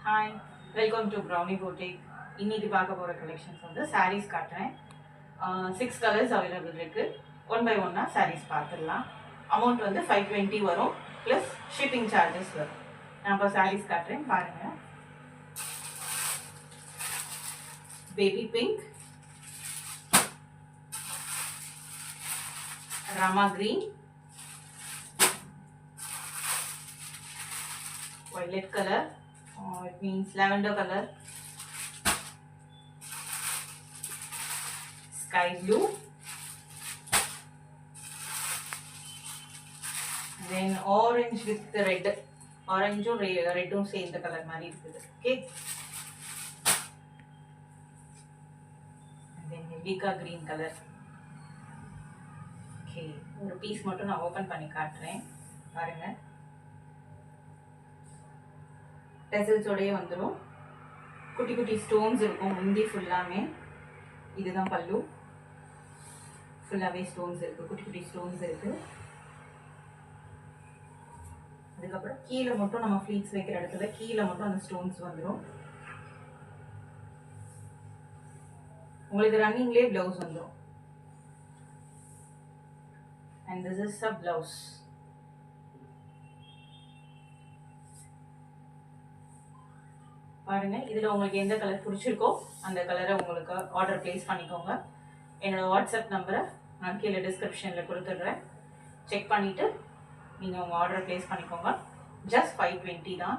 Hi, welcome to brownie boutique. இன்னைக்கு பார்க்க போகிற கலெக்ஷன்ஸ் வந்து சாரீஸ் காட்டுறேன். 6 கலர்ஸ் அவைலபிள் இருக்குது. ஒன் பை ஒன்னாக சாரீஸ் பார்த்துடலாம். அமௌண்ட் வந்து 520 வரும், ப்ளஸ் ஷிப்பிங் சார்ஜஸ் வரும். நான் இப்போ சாரீஸ் காட்டுறேன், பாருங்கள். Baby pink, Rama green, violet color, it means lavender color, sky blue, then orange with the red, orange or red same the color mari irukku. Okay, and then indica green color. Okay, ஒரு piece மட்டும் நான் open பண்ணி காட்டுறேன், பாருங்க. டெசல்ஸோடயே வந்துடும். குட்டி குட்டி stones இருக்கும் முந்தி ஃபுல்லாமே. இதுதான் பல்லு, ஃபுல்லாகவே ஸ்டோன்ஸ் இருக்குது, குட்டி குட்டி ஸ்டோன்ஸ் இருக்குது. அதுக்கப்புறம் கீழே மட்டும் நம்ம ஃப்ளீட்ஸ் வைக்கிற இடத்துல கீழே மட்டும் அந்த ஸ்டோன்ஸ் வந்துடும். உங்களுக்கு ரன்னிங்லேயே ப்ளவுஸ் வந்துடும். And this is a blouse. பாருங்க, இதில் உங்களுக்கு எந்த கலர் பிடிச்சிருக்கோ அந்த கலரை உங்களுக்கு ஆர்டர் பிளேஸ் பண்ணிக்கோங்க. என்னோட வாட்ஸ்அப் நம்பரை நான் கீழே டிஸ்கிரிப்ஷனில் கொடுத்துட்றேன். செக் பண்ணிவிட்டு நீங்கள் உங்கள் ஆர்டர் பிளேஸ் பண்ணிக்கோங்க. ஜஸ்ட் 520 தான்.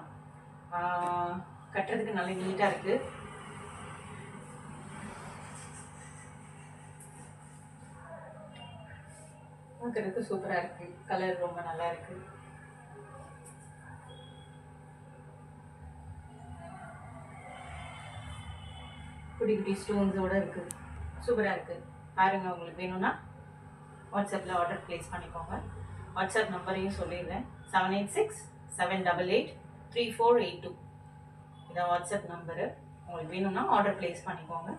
கட்டுறதுக்கு நல்ல நீட்டாக இருக்குது. பார்க்குறதுக்கு சூப்பராக இருக்குது. கலர் ரொம்ப நல்லா இருக்குது. குட்டி குட்டி ஸ்டோன்ஸோடு இருக்குது, சூப்பராக இருக்குது. பாருங்கள், உங்களுக்கு வேணும்னா வாட்ஸ்அப்பில் ஆர்டர் ப்ளேஸ் பண்ணிக்கோங்க. வாட்ஸ்அப் நம்பரையும் சொல்லிடுறேன், 7867883482. இதான் வாட்ஸ்அப் நம்பரு. உங்களுக்கு வேணும்னா ஆர்டர் ப்ளேஸ் பண்ணிக்கோங்க.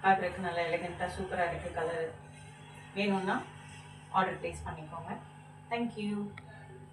பார்க்குறதுக்கு நல்லா எலகெண்ட்டாக சூப்பராக இருக்குது. கலர் வேணும்னா ஆர்டர் ப்ளேஸ் பண்ணிக்கோங்க. தேங்க்யூ.